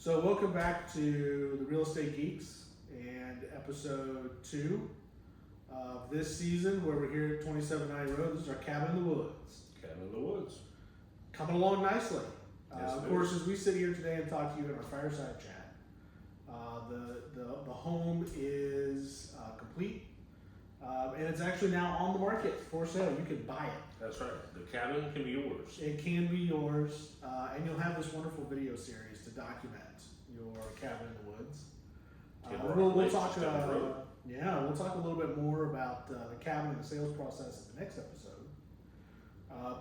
So welcome back to the Real Estate Geeks and episode 2 of this season where we're here at 2790 Road. This is our cabin in the woods. Cabin in the woods. Coming along nicely. Yes, Of course, as we sit here today and talk to you in our fireside chat, the home is complete. And it's actually now on the market for sale. You can buy it. That's right. The cabin can be yours. It can be yours, and you'll have this wonderful video series to document your cabin in the woods. We'll talk. We'll talk a little bit more about the cabin and the sales process in the next episode.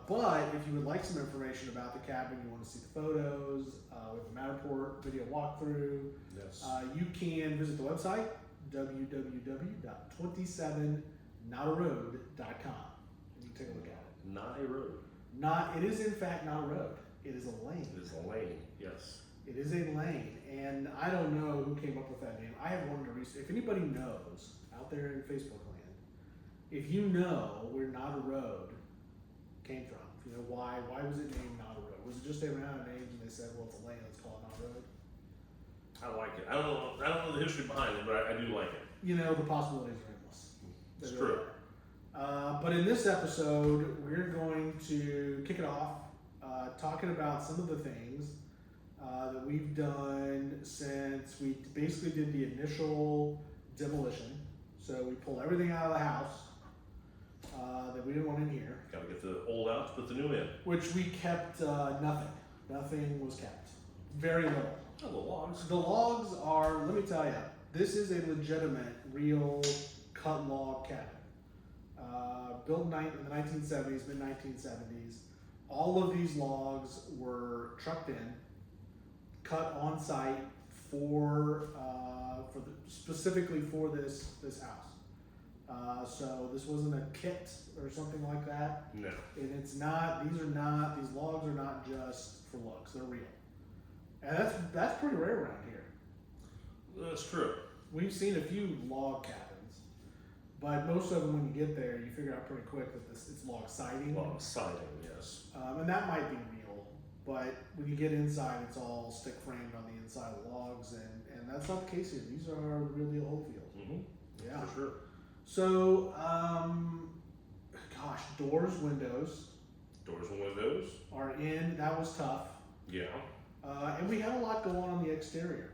But if you would like some information about the cabin, you want to see the photos with the Matterport video walkthrough, Yes. you can visit the website www.27notaroad.com. You can take a look at it. Not a road. It is in fact not a road. It is a lane. It is a lane. Yes. It is a lane, and I don't know who came up with that name. I have wanted to research. If anybody knows out there in Facebook land, if you know where Not a Road came from, if you know why was it named Not a Road? Was it just they ran out of names and they said, well, it's a lane, let's call it Not a Road? I like it. I don't know the history behind it, but I do like it. You know, the possibilities are endless. It's They true. really are. But in this episode, we're going to kick it off talking about some of the things that we've done since we basically did the initial demolition. So we pulled everything out of the house that we didn't want in here, Got to get the old out to put the new in. which we kept nothing. Nothing was kept. Very little. Oh, the logs. The logs are, let me tell you, this is a legitimate, real cut log cabin. Built in the 1970s, mid 1970s. All of these logs were trucked in, cut on site specifically for this house. So this wasn't a kit or something like that. No. And these logs are not just for looks, they're real. And that's pretty rare around here. That's true. We've seen a few log cabins, but most of them, when you get there, you figure out pretty quick that it's log siding. Log siding, yes. And that might be real, but when you get inside, it's all stick framed on the inside of the logs, and that's not the case here. These are the real deal Oldfield. Mm-hmm. Yeah. For sure. So, doors, windows Doors and windows. are in. That was tough. Yeah. And we had a lot going on the exterior.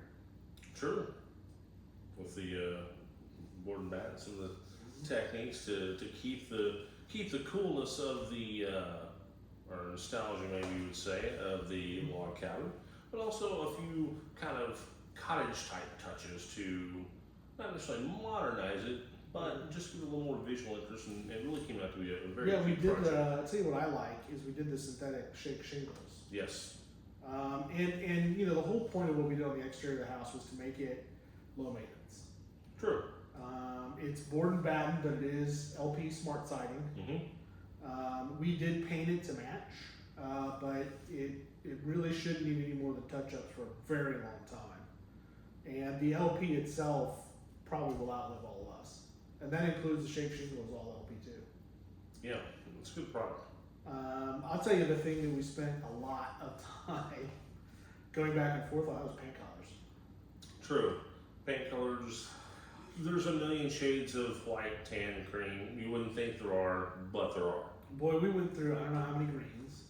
True. With the board and bat and some of the techniques to keep the coolness of the or nostalgia, maybe you would say, of the log cabin, but also a few kind of cottage type touches to not necessarily modernize it, but just give it a little more visual interest, and it really came out to be a very Yeah, we cute did. project. I'll tell you what I like is we did the synthetic shake shingles. Yes. And you know, the whole point of what we did on the exterior of the house was to make it low maintenance. True. It's board and batten, but it is LP smart siding. Mm-hmm. We did paint it to match, but it really shouldn't need any more than touch-ups for a very long time. And the LP itself probably will outlive all of us. And that includes the shake shingle as all LP too. Yeah, it's a good product. I'll tell you the thing that we spent a lot of time going back and forth on, that was paint colors. True. Paint colors. There's a million shades of white, tan, cream. You wouldn't think there are, but there are. Boy, we went through I don't know how many greens,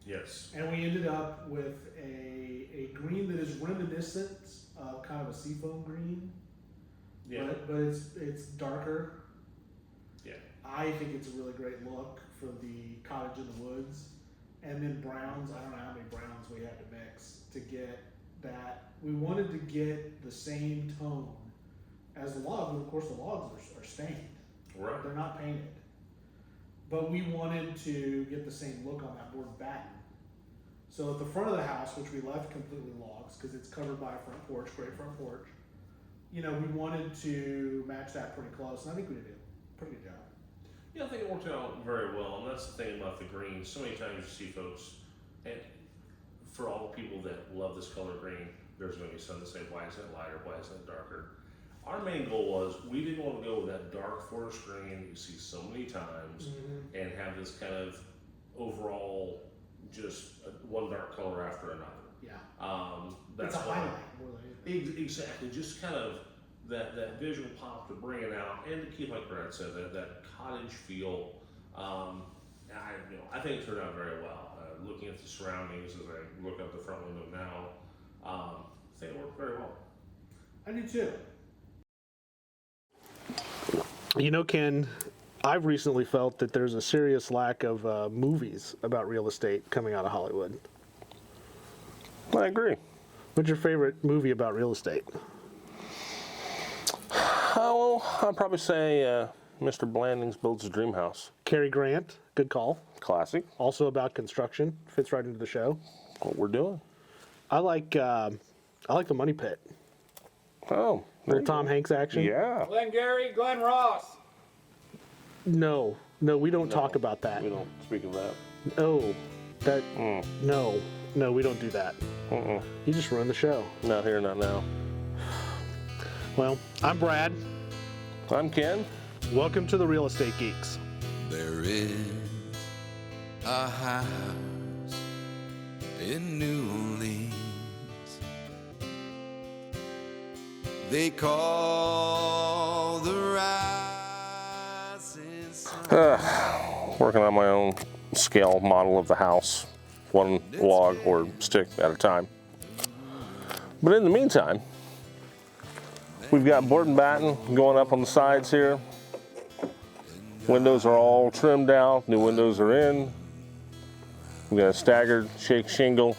Yes. and we ended up with a green that is reminiscent of kind of a seafoam green, Yeah. but it's darker. Yeah. I think it's a really great look for the cottage in the woods. And then browns, I don't know how many browns we had to mix to get that. We wanted to get the same tone as the log, but of course the logs are stained. Right. They're not painted. But we wanted to get the same look on that board and batten. So at the front of the house, which we left completely logs because it's covered by a front porch, great front porch, you know, we wanted to match that pretty close, and I think we did a pretty good job. Yeah, I think it worked out very well, and that's the thing about the green. So many times you see folks, and for all the people that love this color green, there's going to be some that say, why is that lighter, why is that darker? Our main goal was we didn't want to go with that dark forest green you see so many times and have this kind of overall just one dark color after another. Yeah. That's It's a why- highlight more than anything. Exactly, just kind of that visual pop to bring it out and to keep, like Brad said, that cottage feel. I think it turned out very well. Looking at the surroundings as I look out the front window now, I think it worked very well. I do too. You know, Ken, I've recently felt that there's a serious lack of movies about real estate coming out of Hollywood. I agree. What's your favorite movie about real estate? Well, I'd probably say Mr. Blandings Builds a Dream House. Cary Grant, good call. Classic. Also about construction, fits right into the show. What we're doing. I like The Money Pit. Oh. Little Tom Hanks action. Yeah. Glenn Gary, Glenn Ross. No, we don't talk about that. We don't speak of that. Oh, that. No, we don't do that. You just run the show. Not here, not now. Well, I'm Brad. I'm Ken. Welcome to the Real Estate Geeks. There is a house in New Orleans they call the rising sun. Working on my own scale model of the house, one log or stick at a time. But in the meantime, we've got board and batten going up on the sides here. Windows are all trimmed out, new windows are in. We've got a staggered shake shingle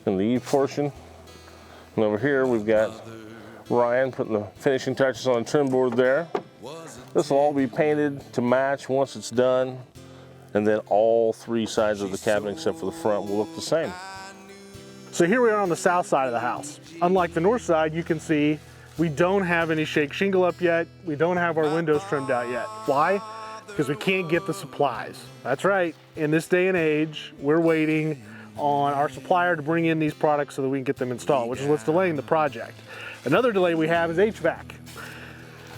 in the eave portion. And over here we've got Ryan putting the finishing touches on the trim board there. This will all be painted to match once it's done. And then all three sides of the cabinet except for the front will look the same. So here we are on the south side of the house. Unlike the north side, you can see we don't have any shake shingle up yet. We don't have our windows trimmed out yet. Why? Because we can't get the supplies. That's right. In this day and age, we're waiting on our supplier to bring in these products so that we can get them installed, which is what's delaying the project. Another delay we have is HVAC.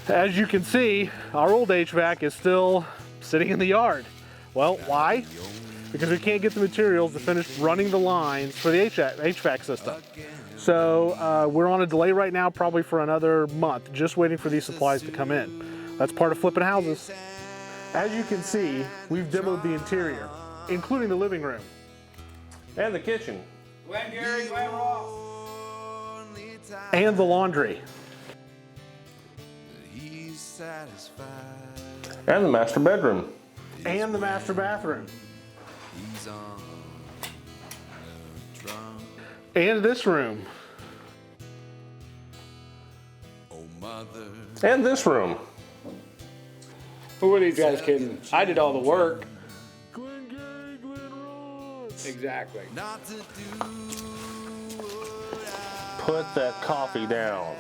As you can see, our old HVAC is still sitting in the yard. Well, why? Because we can't get the materials to finish running the lines for the HVAC system. So we're on a delay right now, probably for another month, just waiting for these supplies to come in. That's part of flipping houses. As you can see, we've demoed the interior, including the living room. And the kitchen. Glenn Gary, Glenn Ross. And the laundry. He's satisfied. And the master bedroom. And the master bathroom. He's on the trunk. And this room. Oh, mother. And this room. Who are these guys kidding? I did all the work. Glenn Gary, Glenn Ross. Exactly. Not to do Put that coffee down.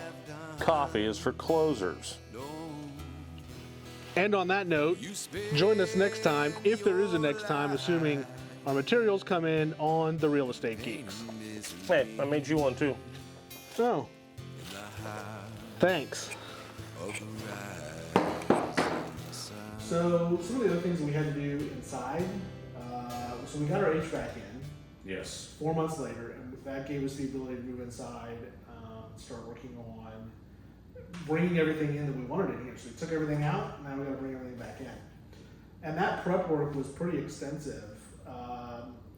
Coffee is for closers. And on that note, join us next time, if there is a next time, assuming our materials come in on the Real Estate Geeks. Hey, I made you one too. Oh, thanks. So some of the other things that we had to do inside, so we got our HVAC in Yes. 4 months later, and that gave us the ability to move inside, start working on bringing everything in that we wanted in here. So we took everything out, and now we got to bring everything back in. And that prep work was pretty extensive.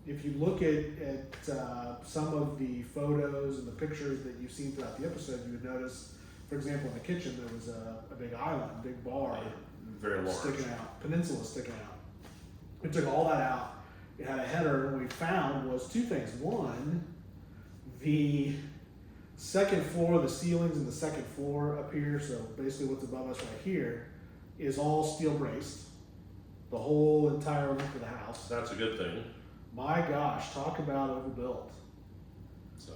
If you look at some of the photos and the pictures that you've seen throughout the episode, you would notice, for example, in the kitchen there was a big island, big bar Very large. sticking out, peninsula sticking out. We took all that out. It had a header, and what we found was two things. One, the second floor, the ceilings in the second floor up here, so basically what's above us right here, is all steel braced. The whole entire length of the house. That's a good thing. My gosh, talk about overbuilt. So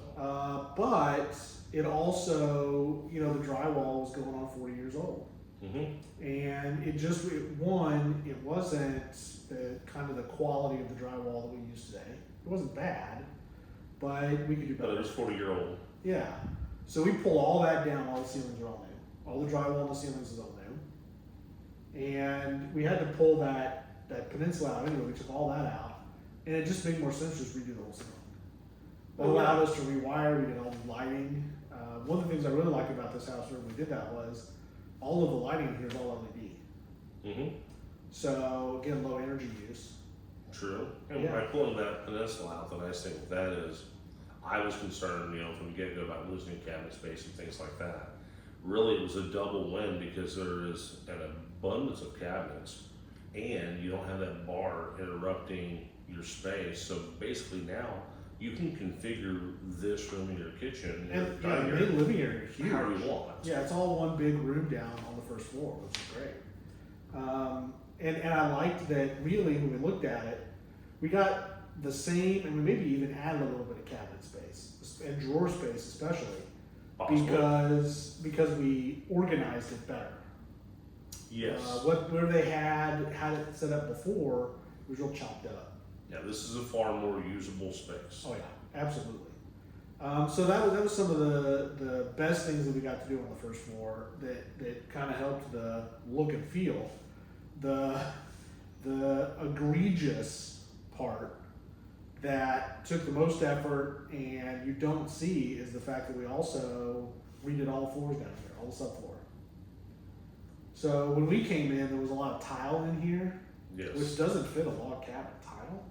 But it also, the drywall was going on 40 years old. And it wasn't the kind of the quality of the drywall that we use today. It wasn't bad, but we could do but better. it was 40-year-old. Yeah. So we pull all that down, all the ceilings are all new. All the drywall on the ceilings is all new. And we had to pull that peninsula out anyway. We took all that out. And it just made more sense to just redo the whole ceiling. That allowed us to rewire. We did all the lighting. One of the things I really liked about this house when we did that was all of the lighting in here is all LED. Mm-hmm. So again, low energy use. True. And Yeah. by pulling that peninsula out, the nice thing with that is, I was concerned, from the get-go about losing cabinet space and things like that. Really, it was a double win because there is an abundance of cabinets, and you don't have that bar interrupting your space. So basically now, you can configure this room in your kitchen And your yeah, dining the main room living area is huge. however you want. Yeah, it's all one big room down on the first floor, which is great. And I liked that really when we looked at it, we got the same, and we maybe even added a little bit of cabinet space and drawer space especially Possible. because we organized it better. Yes. Where they had it set up before was real chopped up. Yeah, this is a far more usable space. Oh yeah, absolutely. So that was some of the best things that we got to do on the first floor that kind of helped the look and feel. The egregious part that took the most effort and you don't see is the fact that we also redid all the floors down here, all the subfloor. So when we came in, there was a lot of tile in here, Yes. which doesn't fit a log cabin. Tile.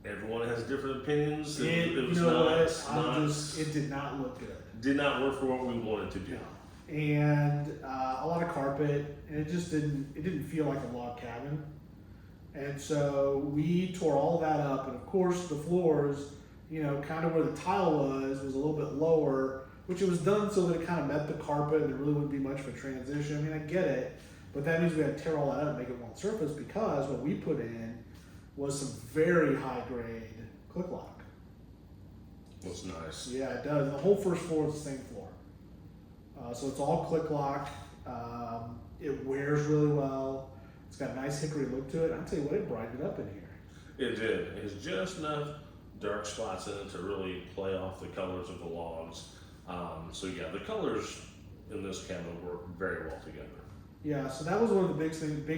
Everyone has different opinions. It You was know not, what? It did not look good. did not work for what we wanted to do. No. And a lot of carpet, and it just didn't feel like a log cabin. And so we tore all that up, and of course the floors, kind of where the tile was a little bit lower, which it was done so that it kind of met the carpet, and there really wouldn't be much of a transition. I mean, I get it, but that means we had to tear all that up and make it one surface because what we put in was some very high grade click lock. Was nice. Yeah, it does. The whole first floor is the same floor. So it's all click lock. It wears really well. It's got a nice hickory look to it. I'll tell you what, it brightened it up in here. It did. It's just enough dark spots in it to really play off the colors of the logs. So yeah, the colors in this cabinet work very well together. Yeah, so that was one of the big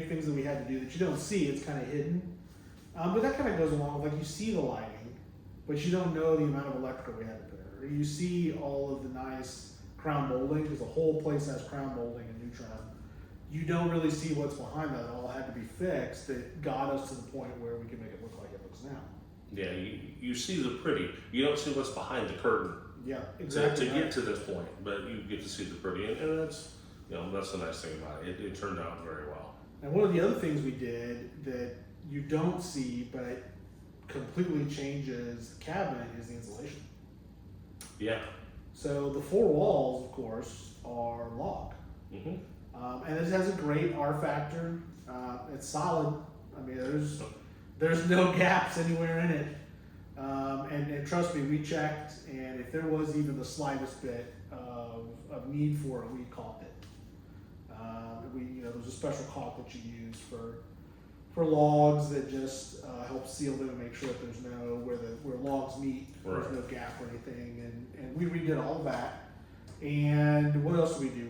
things that we had to do that you don't see. It's kind of hidden. But that kind of goes along with, like, you see the lighting, but you don't know the amount of electrical we had to put in. Or you see all of the nice crown molding, because the whole place has crown molding and new trim. You don't really see what's behind that. It all had to be fixed. That got us to the point where we can make it look like it looks now. Yeah, you see the pretty. You don't see what's behind the curtain Yeah, exactly. to get to this point, but you get to see the pretty, and that's that's the nice thing about it. It turned out very well. And one of the other things we did that you don't see, but it completely changes the cabinet, is the insulation. Yeah. So the four walls, of course, are log. Mm-hmm. And it has a great R factor. It's solid. I mean, there's no gaps anywhere in it. And trust me, we checked, and if there was even the slightest bit of need for it, we caulked it. There's a special caulk that you use for logs that just help seal them and make sure that there's no where logs meet, there's no gap or anything. And we redid all of that. And what else did we do?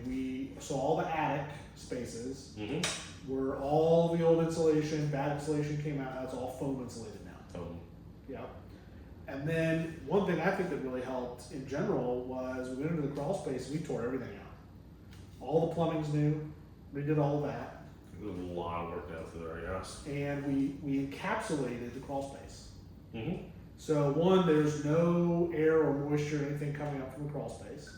So all the attic spaces were all the old insulation, bad insulation came out. That's all foam insulated now. Yeah. And then one thing I think that really helped in general was we went into the crawl space and we tore everything out. All the plumbing's new. We did all of that. There's a lot of work out there, yes. And we encapsulated the crawl space. Mm-hmm. So one, there's no air or moisture or anything coming up from the crawl space.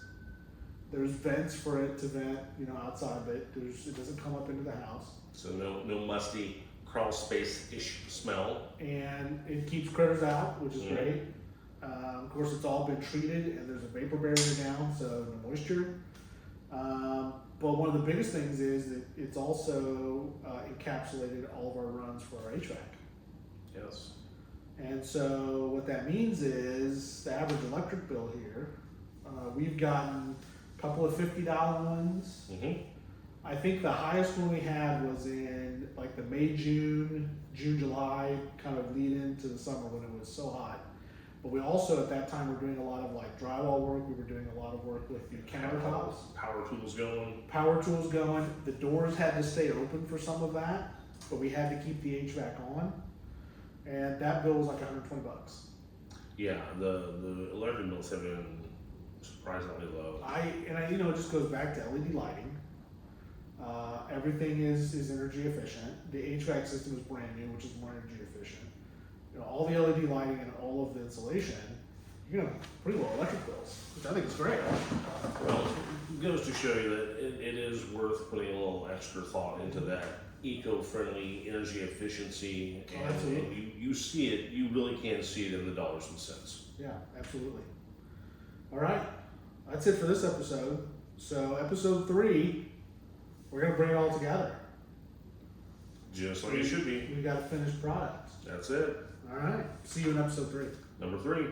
There's vents for it to vent, outside of it. It doesn't come up into the house. So no musty crawl space-ish smell. And it keeps critters out, which is great. Of course, it's all been treated, and there's a vapor barrier down, so no moisture. But one of the biggest things is that it's also encapsulated all of our runs for our HVAC. Yes. And so what that means is the average electric bill here, we've gotten a couple of $50 ones. Mm-hmm. I think the highest one we had was in like the May, June, July kind of lead into the summer when it was so hot. But we also at that time were doing a lot of like drywall work. We were doing a lot of work with the countertops. Power tools going. Power tools going. The doors had to stay open for some of that, but we had to keep the HVAC on. And that bill was like $120. Yeah, the electric bills have been surprisingly low. You know, it just goes back to LED lighting. Everything is energy efficient. The HVAC system is brand new, which is more energy efficient. You know, all the LED lighting and all of the insulation, you're gonna have pretty low electric bills, which I think is great. Well, it goes to show you that it is worth putting a little extra thought into that eco-friendly energy efficiency. Oh, And absolutely. you see it, you really can see it in the dollars and cents. Yeah, absolutely. All right, that's it for this episode. So episode 3, we're gonna bring it all together. Just like it should be. We got a finished product. That's it. All right, see you in episode 3. Number 3.